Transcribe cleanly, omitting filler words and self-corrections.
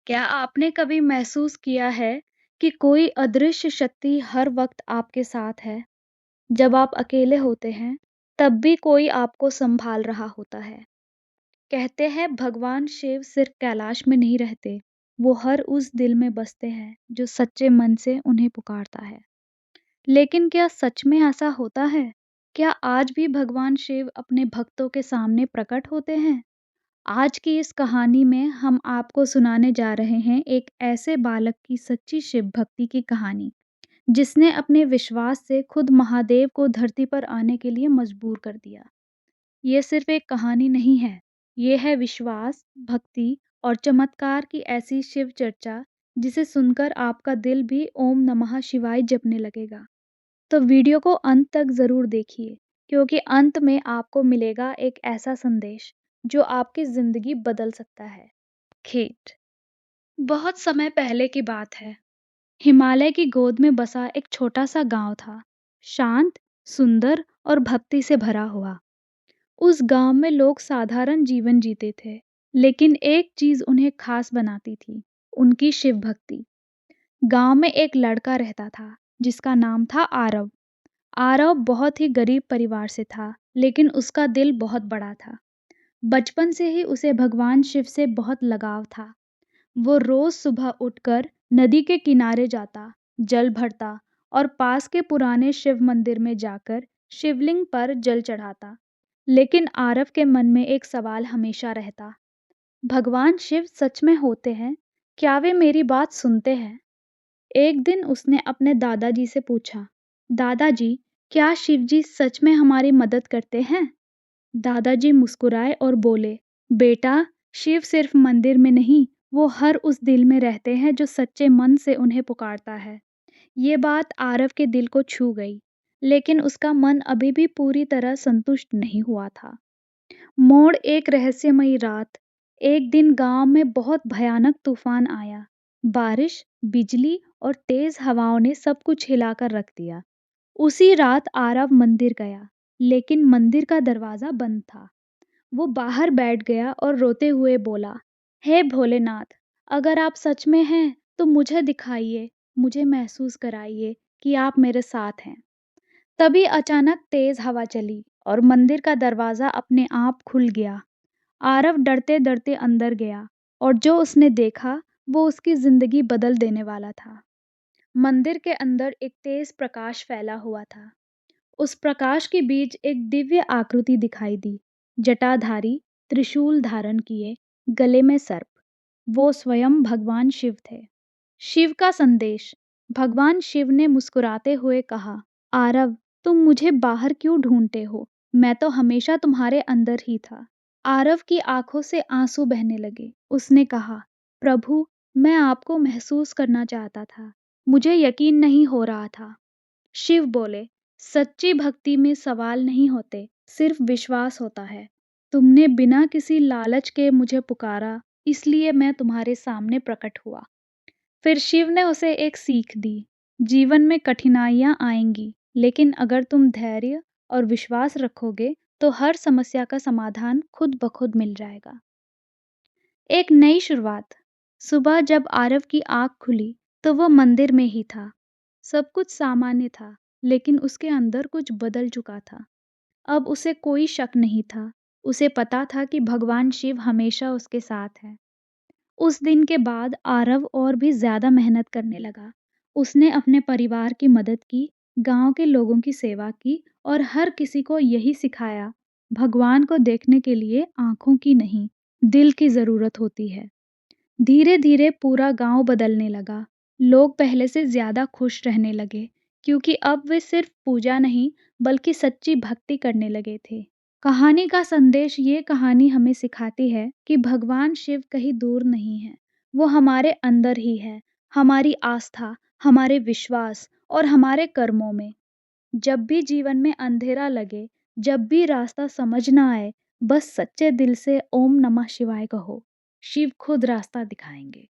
क्या आपने कभी महसूस किया है कि कोई अदृश्य शक्ति हर वक्त आपके साथ है? जब आप अकेले होते हैं, तब भी कोई आपको संभाल रहा होता है। कहते हैं भगवान शिव सिर्फ कैलाश में नहीं रहते, वो हर उस दिल में बसते हैं जो सच्चे मन से उन्हें पुकारता है। लेकिन क्या सच में ऐसा होता है? क्या आज भी भगवान शिव अपने भक्तों के सामने प्रकट होते हैं? आज की इस कहानी में हम आपको सुनाने जा रहे हैं एक ऐसे बालक की सच्ची शिव भक्ति की कहानी, जिसने अपने विश्वास से खुद महादेव को धरती पर आने के लिए मजबूर कर दिया। ये सिर्फ एक कहानी नहीं है, ये है विश्वास, भक्ति और चमत्कार की ऐसी शिव चर्चा जिसे सुनकर आपका दिल भी ओम नमः शिवाय जपने लगेगा। तो वीडियो को अंत तक ज़रूर देखिए, क्योंकि अंत में आपको मिलेगा एक ऐसा संदेश जो आपकी ज़िंदगी बदल सकता है। खेत। बहुत समय पहले की बात है। हिमालय की गोद में बसा एक छोटा सा गांव था। शांत, सुंदर और भक्ति से भरा हुआ। उस गांव में लोग साधारण जीवन जीते थे, लेकिन एक चीज उन्हें खास बनाती थी, उनकी शिव भक्ति। गांव में एक लड़का रहता था, जिसका नाम था आरव। आरव बहुत ही गरीब परिवार से था, लेकिन उसका दिल बहुत बड़ा था। बचपन से ही उसे भगवान शिव से बहुत लगाव था। वो रोज सुबह उठकर नदी के किनारे जाता, जल भरता और पास के पुराने शिव मंदिर में जाकर शिवलिंग पर जल चढ़ाता। लेकिन आरव के मन में एक सवाल हमेशा रहता, भगवान शिव सच में होते हैं? क्या वे मेरी बात सुनते हैं? एक दिन उसने अपने दादाजी से पूछा, दादाजी, क्या शिवजी सच में हमारी मदद करते हैं? दादाजी मुस्कुराए और बोले, बेटा, शिव सिर्फ मंदिर में नहीं, वो हर उस दिल में रहते हैं जो सच्चे मन से उन्हें पुकारता है। ये बात आरव के दिल को छू गई, लेकिन उसका मन अभी भी पूरी तरह संतुष्ट नहीं हुआ था। मोड़ एक रहस्यमयी रात। एक दिन गांव में बहुत भयानक तूफान आया। बारिश, बिजली और तेज हवाओं ने सब कुछ हिलाकर रख दिया। उसी रात आरव मंदिर गया, लेकिन मंदिर का दरवाजा बंद था। वो बाहर बैठ गया और रोते हुए बोला, हे भोलेनाथ, अगर आप सच में हैं तो मुझे दिखाइए, मुझे महसूस कराइए कि आप मेरे साथ हैं। तभी अचानक तेज हवा चली और मंदिर का दरवाजा अपने आप खुल गया। आरव डरते डरते अंदर गया, और जो उसने देखा वो उसकी जिंदगी बदल देने वाला था। मंदिर के अंदर एक तेज प्रकाश फैला हुआ था। उस प्रकाश के बीच एक दिव्य आकृति दिखाई दी, जटाधारी, त्रिशूल धारण किए, गले में सर्प। वो स्वयं भगवान शिव थे। शिव का संदेश। भगवान शिव ने मुस्कुराते हुए कहा, आरव, तुम मुझे बाहर क्यों ढूंढते हो? मैं तो हमेशा तुम्हारे अंदर ही था। आरव की आंखों से आंसू बहने लगे। उसने कहा, प्रभु, मैं आपको महसूस करना चाहता था, मुझे यकीन नहीं हो रहा था। शिव बोले, सच्ची भक्ति में सवाल नहीं होते, सिर्फ विश्वास होता है। तुमने बिना किसी लालच के मुझे पुकारा, इसलिए मैं तुम्हारे सामने प्रकट हुआ। फिर शिव ने उसे एक सीख दी, जीवन में कठिनाइयां आएंगी, लेकिन अगर तुम धैर्य और विश्वास रखोगे तो हर समस्या का समाधान खुद ब खुद मिल जाएगा। एक नई शुरुआत। सुबह जब आरव की आंख खुली तो वह मंदिर में ही था। सब कुछ सामान्य था, लेकिन उसके अंदर कुछ बदल चुका था। अब उसे कोई शक नहीं था। उसे पता था कि भगवान शिव हमेशा उसके साथ है। उस दिन के बाद आरव और भी ज्यादा मेहनत करने लगा। उसने अपने परिवार की मदद की, गांव के लोगों की सेवा की और हर किसी को यही सिखाया, भगवान को देखने के लिए आंखों की नहीं, दिल की जरूरत होती है। धीरे धीरे पूरा गांव बदलने लगा। लोग पहले से ज्यादा खुश रहने लगे, क्योंकि अब वे सिर्फ पूजा नहीं बल्कि सच्ची भक्ति करने लगे थे। कहानी का संदेश, ये कहानी हमें सिखाती है कि भगवान शिव कहीं दूर नहीं है, वो हमारे अंदर ही है, हमारी आस्था, हमारे विश्वास और हमारे कर्मों में। जब भी जीवन में अंधेरा लगे, जब भी रास्ता समझ ना आए, बस सच्चे दिल से ओम नमः शिवाय कहो, शिव खुद रास्ता दिखाएंगे।